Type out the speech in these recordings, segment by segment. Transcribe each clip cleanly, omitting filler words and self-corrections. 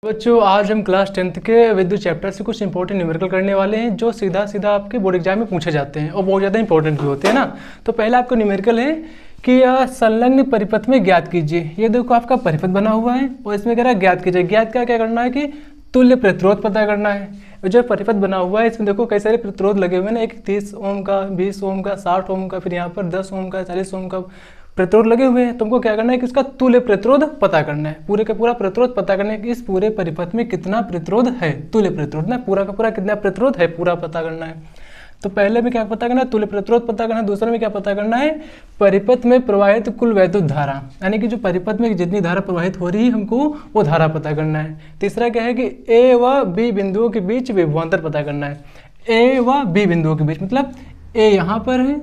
बच्चों आज हम क्लास 10th के विद्युत चैप्टर से कुछ इंपॉर्टेंट न्यूमेरिकल करने वाले हैं जो सीधा सीधा आपके बोर्ड एग्जाम में पूछे जाते हैं और बहुत ज़्यादा इंपॉर्टेंट भी होते हैं ना। तो पहला आपका न्यूमेरिकल है कि संलग्न परिपथ में ज्ञात कीजिए। ये देखो आपका परिपथ बना हुआ है और इसमें कह रहा है ज्ञात कीजिए। ज्ञात क्या करना है कि तुल्य प्रतिरोध पता करना है। जो परिपथ बना हुआ है इसमें देखो कई सारे प्रतिरोध लगे हुए हैं ना, एक 30 ओम का, 20 ओम का, 60 ओम का, फिर यहाँ पर 10 ओम का, 40 ओम का प्रतिरोध लगे हुए हैं। तुमको क्या करना है कि इसका तुल्य प्रतिरोध पता करना है। पूरे का पूरा प्रतिरोध पता करना है कि इस पूरे परिपथ में कितना प्रतिरोध है। तुल्य प्रतिरोध ना, पूरा का पूरा कितना प्रतिरोध है पूरा पता करना है। तो पहले में क्या पता करना है, तुल्य प्रतिरोध पता करना है। दूसरे में क्या पता करना है, परिपथ में प्रवाहित कुल वैद्युत धारा, यानी कि जो परिपथ में जितनी धारा प्रवाहित हो रही है हमको वो धारा पता करना है। तीसरा क्या है कि ए व बी बिंदुओं के बीच विभवांतर पता करना है। ए व बी बिंदुओं के बीच मतलब ए यहाँ पर है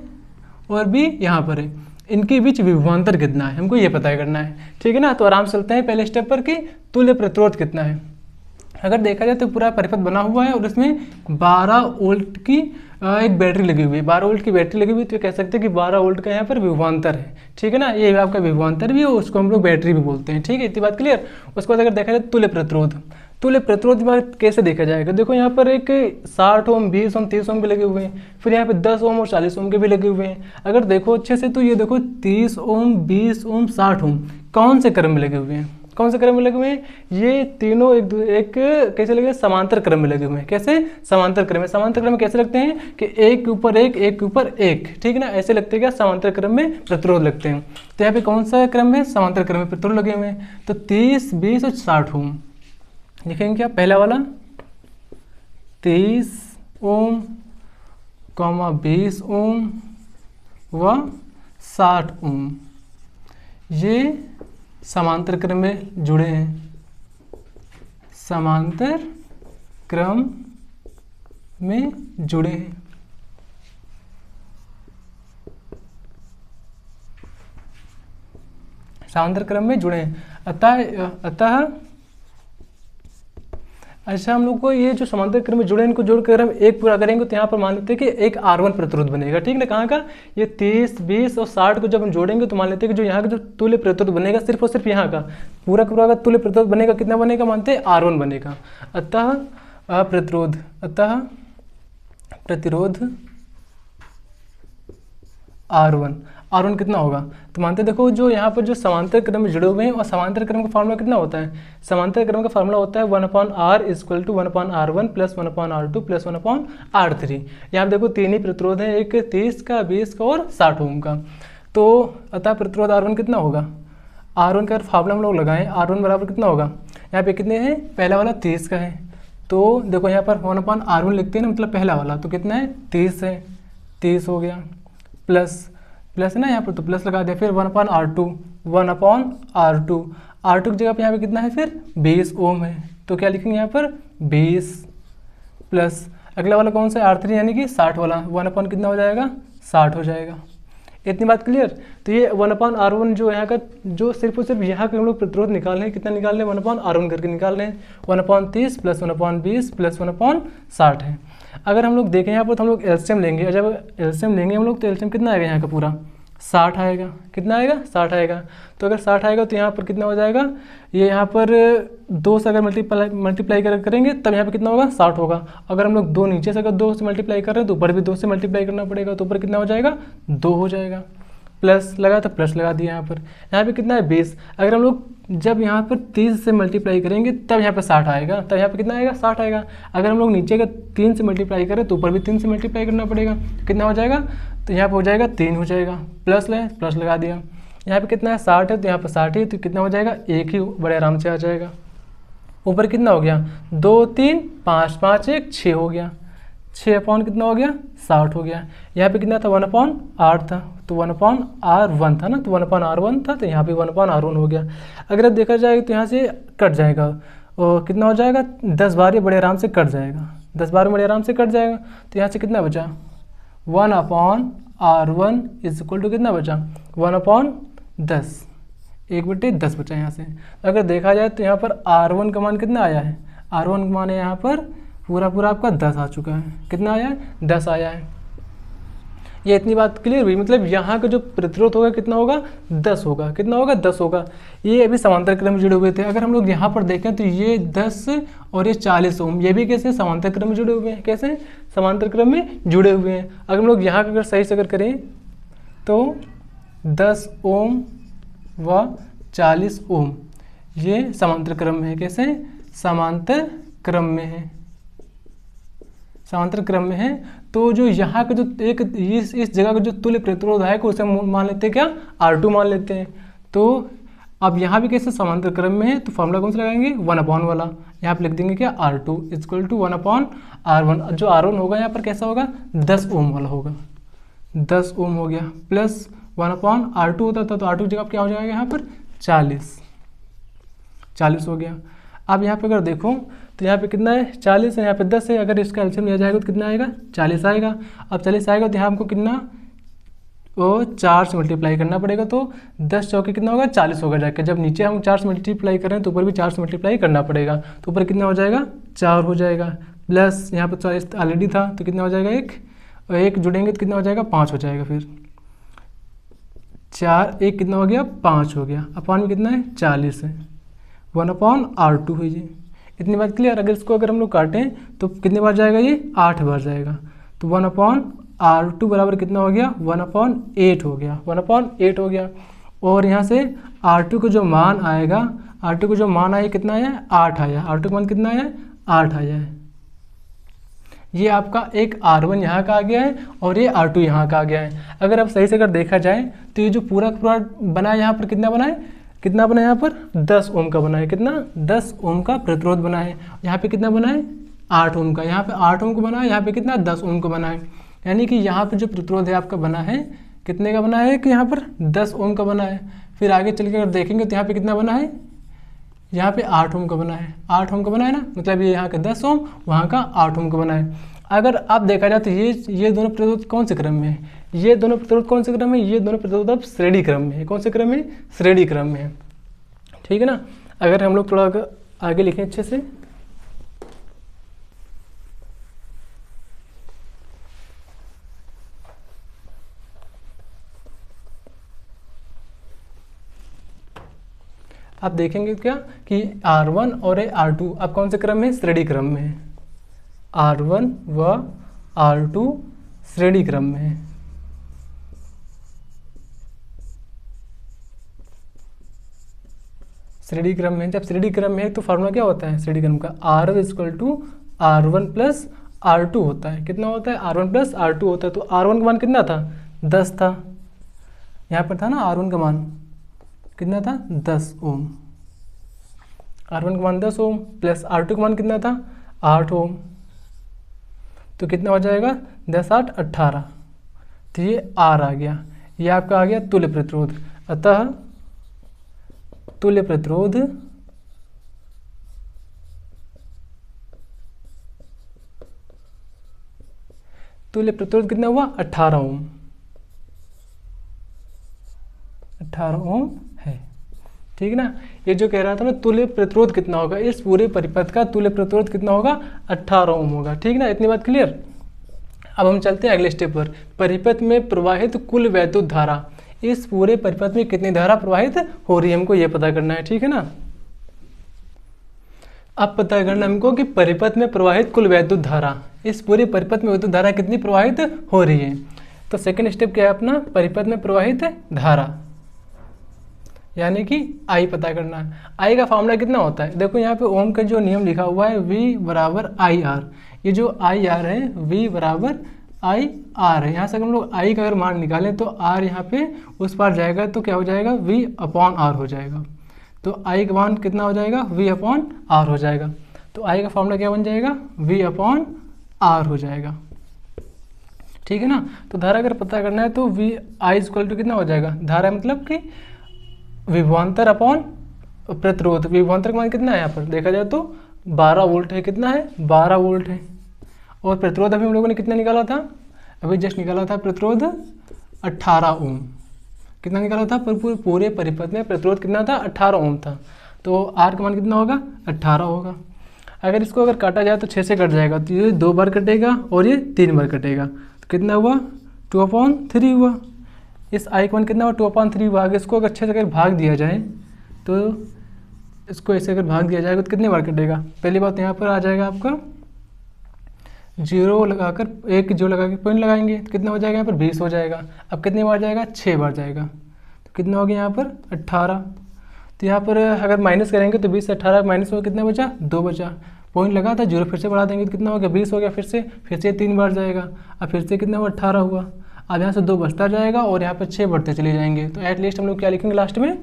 और बी यहाँ पर है, इनके बीच विभवांतर कितना है हमको ये पता करना है। ठीक है ना। तो आराम से चलते हैं पहले स्टेप पर कि तुल्य प्रतिरोध कितना है। अगर देखा जाए तो पूरा परिपथ बना हुआ है और इसमें 12 वोल्ट की एक बैटरी लगी हुई है। 12 वोल्ट की बैटरी लगी हुई है तो कह सकते हैं कि 12 वोल्ट का यहाँ पर विभवांतर है। ठीक है ना, ये आपका विभवांतर भी है, उसको हम लोग बैटरी भी बोलते हैं। ठीक है, इतनी बात क्लियर। उसके बाद अगर देखा जाए तुल्य प्रतिरोध, तुल्य प्रतिरोध कैसे देखा जाएगा। देखो यहाँ पर एक 60 ओम, 20 ओम, 30 ओम भी लगे हुए हैं, फिर यहाँ पे 10 ओम और 40 ओम के भी लगे हुए हैं। अगर देखो अच्छे से तो ये देखो 30 ओम, 20 ओम, 60 ओम कौन से क्रम में लगे हुए हैं, कौन से क्रम में लगे हुए हैं। ये तीनों एक कैसे लगे, समांतर क्रम में लगे हुए हैं। कैसे, समांतर क्रम में। समांतर क्रम में कैसे लगते हैं कि एक के ऊपर एक, एक के ऊपर एक। ठीक है ना, ऐसे लगते हैं क्या, समांतर क्रम में प्रतिरोध लगते हैं। तो यहाँ पे कौन सा क्रम है, समांतर क्रम में प्रतिरोध लगे हुए हैं। तो 30, 20 और 60 ओम लिखेंगे क्या, पहला वाला 30 ओम, 20 ओम व 60 ओम, ये समांतर क्रम में जुड़े हैं। समांतर क्रम में जुड़े हैं। समांतर क्रम में जुड़े हैं। अतः अच्छा, हम लोग को ये जो समांतर क्रम में जुड़े हैं इनको जोड़कर हम एक पूरा करेंगे तो यहाँ पर मान लेते हैं कि एक R1 प्रतिरोध बनेगा। ठीक ना, कहाँ का, ये 30, 20 और 60 को जब हम जोड़ेंगे तो मान लेते हैं कि जो यहाँ का जो तुल्य प्रतिरोध बनेगा सिर्फ और सिर्फ यहाँ का पूरा पूरा का तुल्य प्रतिरोध बनेगा। कितना बनेगा, मानते हैं R1 बनेगा। अतः प्रतिरोध, अतः प्रतिरोध R1 कितना होगा, तो मानते देखो जो यहाँ पर जो समांतर क्रम में जुड़े हुए हैं, और समांतर क्रम का फार्मूला कितना होता है, समांतर क्रम का फार्मूला होता है 1/R = 1/R1 + 1/R2 + 1/R3। यहाँ देखो तीन ही प्रतिरोध है, एक 30 का, 20 का और 60 ओम का। तो अतः प्रतिरोध R1 कितना होगा, R1 का फार्मूला हम लोग लगाएं, R1 बराबर कितना होगा, यहाँ पे कितने हैं, पहला वाला 30 का है तो देखो यहाँ पर 1/R1 लिखते हैं ना, मतलब पहला वाला तो कितना है 30 है, 30 हो गया, प्लस है ना यहाँ पर तो प्लस लगा दिया। फिर 1/R2, 1/R2, R2 की जगह पे यहाँ पे कितना है फिर 20 ओम है तो क्या लिखेंगे यहाँ पर 20 प्लस अगला वाला कौन सा है R3 यानी कि 60 वाला, 1/ कितना हो जाएगा 60 हो जाएगा। इतनी बात क्लियर। तो ये 1/R1 जो यहाँ का जो सिर्फ और सिर्फ यहाँ के हम लोग प्रतिरोध निकाल रहे हैं, कितना निकाल रहे हैं 1/R1 करके निकाल रहे हैं। 1/30 + 1/20 + 1/60 है। अगर हम लोग देखें यहाँ पर तो हम लोग एलसीएम लेंगे, जब एलसीएम लेंगे हम लोग तो एलसीएम कितना आएगा यहाँ का पूरा 60 आएगा। कितना आएगा 60 आएगा। तो अगर 60 आएगा तो यहाँ पर कितना हो जाएगा, ये यहाँ पर 2 से अगर मल्टीप्लाई करेंगे तब यहाँ पर कितना होगा 60 होगा। अगर हम लोग 2 नीचे से अगर 2 से मल्टीप्लाई कर रहे हैं तो ऊपर भी 2 से मल्टीप्लाई करना पड़ेगा, तो ऊपर कितना हो जाएगा 2 हो जाएगा। प्लस लगा तो प्लस लगा दिया यहाँ पे कितना है 20। अगर हम लोग जब यहाँ पर 30 से मल्टीप्लाई करेंगे तब यहाँ पर 60 आएगा, तब यहाँ पर कितना आएगा 60 आएगा। अगर हम लोग नीचे का 3 से मल्टीप्लाई करें तो ऊपर भी 3 से मल्टीप्लाई करना पड़ेगा, कितना हो जाएगा, तो यहाँ पर हो जाएगा 3 हो जाएगा। प्लस लगा दिया, यहाँ पे कितना है 60 है तो यहाँ पर 60 है तो कितना हो जाएगा 1 ही बड़े आराम से आ जाएगा। ऊपर कितना हो गया 2, 3, 5, 5, 1, 6 हो गया, 6 कितना हो गया 60 हो गया। यहाँ पे कितना था 1/R था तो 1/R1 था ना, तो 1/R1 था तो यहाँ पे 1/R1 हो गया। अगर अब देखा जाए तो यहाँ से कट जाएगा और कितना हो जाएगा 10 बार ये बड़े आराम से कट जाएगा, 10 बार बड़े आराम से कट जाएगा। तो यहाँ से कितना बचा 1/R1 = कितना बचा 1/10, 1/10 बचा यहाँ से। अगर देखा जाए तो यहाँ पर R1 का मान कितना आया है, R1 का मान है यहाँ पर पूरा आपका 10 आ चुका है। कितना आया है 10 आया है। ये इतनी बात क्लियर हुई। मतलब यहाँ का जो प्रतिरोध होगा कितना होगा, 10 होगा। कितना होगा, 10 होगा। ये अभी समांतर क्रम में जुड़े हुए थे। अगर हम लोग यहाँ पर देखें तो ये 10 और ये 40 ओम, ये भी कैसे समांतर क्रम में जुड़े हुए हैं। कैसे, समांतर क्रम में जुड़े हुए हैं। अगर हम लोग यहाँ का अगर सही से अगर करें तो 10 ओम व 40 ओम ये समांतर क्रम में है। कैसे, समांतर क्रम में है, समांतर क्रम में है। तो जो यहाँ का जो एक इस जगह का जो तुल्य प्रतिरोध है उसे मान लेते हैं क्या, R2 मान लेते हैं। तो अब यहाँ भी कैसे समांतर क्रम में है, तो फॉर्मूला कौन सा लगाएंगे, 1/, वाला। यहाँ पे लिख देंगे क्या, R2 = 1/R1। जो R1 होगा यहाँ पर कैसा होगा, 10 ओम वाला होगा। 10 ओम हो गया, प्लस 1/R2 होता था तो R2 की जगह क्या हो जाएगा यहाँ पर 40 हो गया। अब यहाँ पे अगर देखो तो यहाँ पे कितना है, 40 है, यहाँ पे 10 है। अगर इसका एलसीएम लिया जाएगा तो कितना आएगा, 40 आएगा। अब 40 आएगा तो यहाँ हमको कितना, वो 4 से मल्टीप्लाई करना पड़ेगा। तो 10 चौके कितना होगा, 40 होगा जाकर। जब नीचे हम 4 से मल्टीप्लाई कर रहे हैं तो ऊपर भी 4 से मल्टीप्लाई करना पड़ेगा। तो ऊपर कितना हो जाएगा, 4 हो जाएगा, प्लस यहाँ पर 40 ऑलरेडी था तो कितना हो जाएगा, 1 और 1 जुड़ेंगे तो कितना हो जाएगा, 5 हो जाएगा। फिर 4 1 कितना हो गया, 5 हो गया। अपान में कितना है, 40 है, 1/R2 है ये। इतनी बात क्लियर। अगर इसको अगर हम लोग काटें तो कितने बार जाएगा, ये 8 बार जाएगा। तो 1/R2 बराबर कितना हो गया, 1/8 हो गया, 1/8 हो गया। और यहाँ से R2 को जो मान आएगा, R2 को जो मान आया कितना आया, 8 आया। R2 का मान कितना आया, 8 आया है। ये आपका एक R1 यहाँ का आ गया है और ये R2 यहाँ का आ गया है। अगर आप सही से अगर देखा जाए तो ये जो पूरा बना है यहाँ पर कितना बना है, कितना बना है यहाँ पर, 10 ओम का बना है। कितना, 10 ओम का प्रतिरोध बना है। यहाँ पे कितना बना है, 8 ओम का। यहाँ पे 8 ओम का बना है, यहाँ पे कितना, 10 ओम का बना है। यानी कि यहाँ पे जो प्रतिरोध है आपका बना है, कितने का बना है, कि यहाँ पर 10 ओम का बना है। फिर आगे चल के अगर देखेंगे तो यहाँ पे कितना बना है, यहाँ पे 8 ओम का बना है। 8 ओम का बना है ना, मतलब ये यहाँ का 10 ओम, वहाँ का 8 ओम का बना है। अगर आप देखा जाए तो ये दोनों प्रतिरोध कौन से क्रम में है, ये दोनों प्रतिरोध कौन से क्रम में, ये दोनों प्रतिरोध अब श्रेणी क्रम में है। कौन से क्रम में, श्रेणी क्रम में है। ठीक है ना। अगर हम लोग थोड़ा आगे लिखें अच्छे से, आप देखेंगे क्या कि R1 और R2 अब कौन से क्रम में, श्रेणी क्रम में है। R1 व R2 श्रेणी क्रम में है। श्रेणी क्रम में, जब श्रेणी क्रम में है तो फार्मूला क्या होता है श्रेणी क्रम का, R = R1 + R2 होता है। कितना होता है, R1 + R2 होता है। तो R1 का मान कितना था, 10 था। यहाँ पर था ना R1 का मान कितना था, 10 ओम। R1 का मान 10 ओम प्लस R2 का मान कितना था, 8 ओम। तो कितना हो जाएगा, 10 8 18। तो ये R आ गया। ये आपका आ गया तुल्य प्रतिरोध। अतः तुल्य प्रतिरोध कितना हुआ, 18 ओम। 18 ओम है। ठीक है ना। ये जो कह रहा था ना तुल्य प्रतिरोध कितना होगा, इस पूरे परिपथ का तुल्य प्रतिरोध कितना होगा, 18 ओम होगा। ठीक ना, इतनी बात क्लियर। अब हम चलते हैं अगले स्टेप पर। परिपथ में प्रवाहित कुल वैद्युत धारा, इस पूरे परिपथ में कितनी धारा प्रवाहित हो रही है हमको ये पता करना है। ठीक है ना। अब पता करना हमको कि परिपथ में प्रवाहित कुल वैद्युत धारा, इस पूरे परिपथ में वैद्युत धारा कितनी प्रवाहित हो रही है। तो सेकंड स्टेप क्या है अपना, परिपथ में प्रवाहित धारा यानी कि I पता करना है। I का फॉर्मूला कितना होता है, देखो यहाँ पे ओम का जो नियम लिखा हुआ है V = IR। ये जो IR है V = IR है। यहाँ से हम लोग I का अगर मान निकालें तो R यहाँ पे उस पार जाएगा तो क्या हो जाएगा, V/R हो जाएगा। तो I का मान कितना हो जाएगा, V/R हो जाएगा। तो I का फॉर्मूला क्या बन जाएगा, V/R हो जाएगा। ठीक है ना। तो धारा अगर पता करना है तो I = कितना हो जाएगा, धारा मतलब कि विभवांतर अपॉन प्रतिरोध। विभवांतर का मान कितना है यहाँ पर देखा जाए तो 12 वोल्ट है। कितना है, 12 वोल्ट है। और प्रतिरोध अभी हम लोगों ने कितना निकाला था, अभी जस्ट निकाला था प्रतिरोध 18 ओम। कितना निकाला था, पूरे परिपथ में प्रतिरोध कितना था, 18 ओम था। तो R का मान कितना होगा, 18 होगा। अगर इसको अगर काटा जाए तो 6 से कट जाएगा, तो ये 2 बार कटेगा और ये 3 बार कटेगा। तो कितना हुआ, 2/3 हुआ। इस I का मान कितना हुआ 2/3 हुआ। आगे इसको अगर अच्छे से अगर भाग दिया जाए तो इसको ऐसे अगर भाग दिया जाएगा तो कितनी बार कटेगा। पहली बात यहाँ पर आ जाएगा आपका 0 लगाकर 1 जो लगा के पॉइंट लगाएंगे तो कितना हो जाएगा यहाँ पर 20 हो जाएगा। अब कितनी बार जाएगा 6 बार जाएगा तो कितना हो गया यहाँ पर 18। तो यहाँ पर अगर माइनस करेंगे तो 20 से 18 माइनस हो कितना बचा 2 बचा। पॉइंट लगा था 0 फिर से बढ़ा देंगे तो कितना हो गया 20 हो गया। फिर से 3 बार जाएगा। अब फिर से कितना हुआ 18 हुआ। अब यहाँ से 2 बचता जाएगा और यहाँ पर 6 बढ़ते चले जाएंगे। तो एटलीस्ट हम लोग क्या लिखेंगे लास्ट में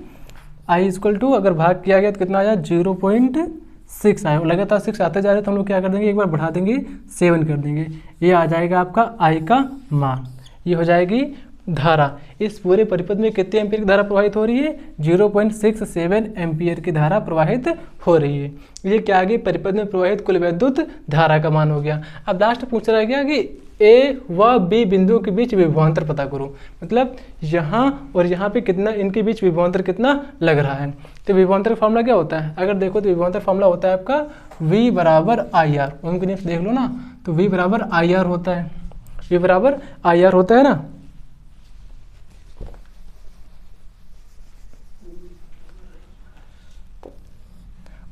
I = अगर भाग किया गया तो कितना आया 0.6 आया। लगातार 6 आते जा रहे हैं तो हम लोग क्या कर देंगे एक बार बढ़ा देंगे 7 कर देंगे। ये आ जाएगा आपका I का मान। ये हो जाएगी धारा। इस पूरे परिपथ में कितने एम्पीयर की धारा प्रवाहित हो रही है 0.67 एम्पीयर की धारा प्रवाहित हो रही है। ये क्या आ गई परिपथ में प्रवाहित कुल विद्युत धारा का मान हो गया। अब लास्ट पूछ रहा गया कि ए व बी बिंदुओं के बीच विभवांतर पता करो। मतलब यहाँ और यहाँ पे कितना इनके बीच विभवांतर कितना लग रहा है। तो विभवांतर का फॉर्मूला क्या होता है। अगर देखो तो विभवांतर फॉर्मूला होता है आपका V = IR। उनके नियम देख लो ना तो V = IR होता है। V = IR होता है ना।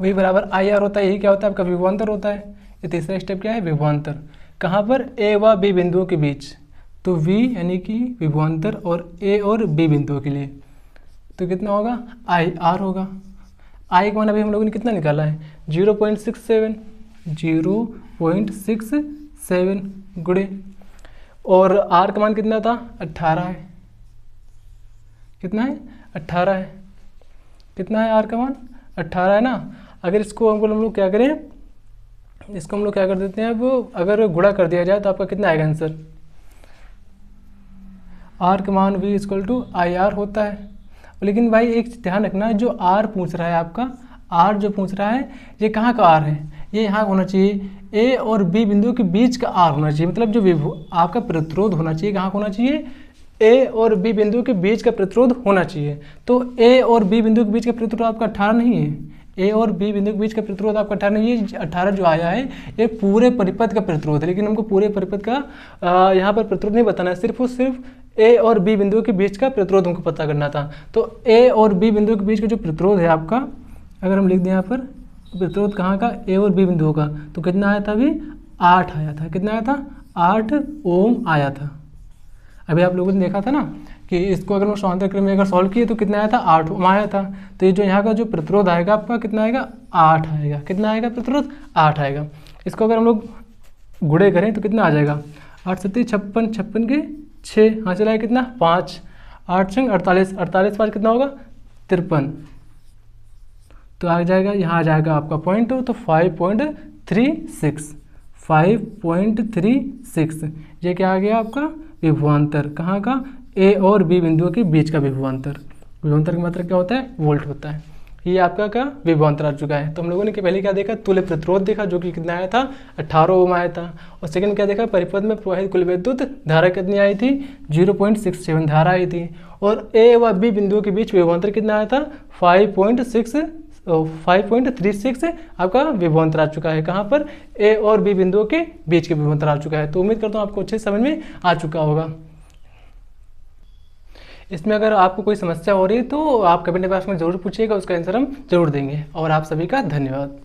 V = IR होता है। यही क्या होता है आपका विभवांतर होता है। ये तीसरा स्टेप क्या है विभवांतर। कहाँ पर A व B बिंदुओं के बीच। तो V यानी कि विभवांतर और A और B बिंदुओं के लिए तो कितना होगा IR होगा। I का मान अभी हम लोगों ने कितना निकाला है 0.67 गुणे और R का मान कितना था 18 है। कितना है 18 है। कितना है R का मान 18 है ना। अगर इसको हम लोग क्या करें इसको हम लोग क्या कर देते हैं अब अगर गुणा कर दिया जाए तो आपका कितना आएगा आंसर। R का मान V = IR होता है। लेकिन भाई एक ध्यान रखना जो R पूछ रहा है आपका R जो पूछ रहा है ये कहाँ का R है। ये यहाँ होना चाहिए A और B बिंदु के बीच का R होना चाहिए। मतलब जो आपका प्रतिरोध होना चाहिए कहाँ होना चाहिए A और B बिंदु के बीच का प्रतिरोध होना चाहिए। तो A और B बिंदु के बीच का प्रतिरोध आपका 18 नहीं है। A और B बिंदु के बीच का प्रतिरोध आपका 18 नहीं है। 18 जो आया है ये पूरे परिपथ का प्रतिरोध है। लेकिन हमको पूरे परिपथ का यहाँ पर प्रतिरोध नहीं बताना है। सिर्फ और सिर्फ A और B बिंदु के बीच का प्रतिरोध हमको पता करना था। तो A और B बिंदु के बीच का जो प्रतिरोध है आपका अगर हम लिख दें यहाँ पर प्रतिरोध कहाँ का A और B बिंदुओं का तो कितना आया था अभी 8 आया था। कितना आया था 8 ओम आया था। अभी आप लोगों ने देखा था ना कि इसको अगर हम समांतर क्रम में अगर सॉल्व किए तो कितना आया था 8 ओम आया था। तो ये जो यहाँ का जो प्रतिरोध आएगा आपका कितना आएगा 8 आएगा। कितना आएगा प्रतिरोध 8 आएगा। इसको अगर हम लोग गुणे करें तो कितना आ जाएगा 8 7 56 56 के 6 हाँ चला है कितना 5 8 6 48 48 5 कितना होगा 53। तो आ जाएगा यहाँ आ जाएगा आपका पॉइंट तो 5.36 5.36। ये क्या आ गया आपका विभवांतर कहाँ का A और B बिंदुओं के बीच का विभवांतर। विभवांतर की मात्रा क्या होता है वोल्ट होता है। ये आपका क्या विभवांतर आ चुका है। तो हम लोगों ने पहले क्या देखा तुल्य प्रतिरोध देखा जो कि कितना आया था 18 ओम आया था। और सेकंड क्या देखा परिपथ में प्रवाहित कुल विद्युत धारा कितनी आई थी 0.67 धारा आई थी। और A व B बिंदुओं के बीच विभवांतर कितना आया था 5.36 आपका विभवांतर आ चुका है। कहाँ पर A और B बिंदुओं के बीच के विभवांतर आ चुका है। तो उम्मीद करता हूँ आपको अच्छे समझ में आ चुका होगा। इसमें अगर आपको कोई समस्या हो रही है तो आप कमेंट बॉक्स में जरूर पूछिएगा, उसका आंसर हम जरूर देंगे। और आप सभी का धन्यवाद।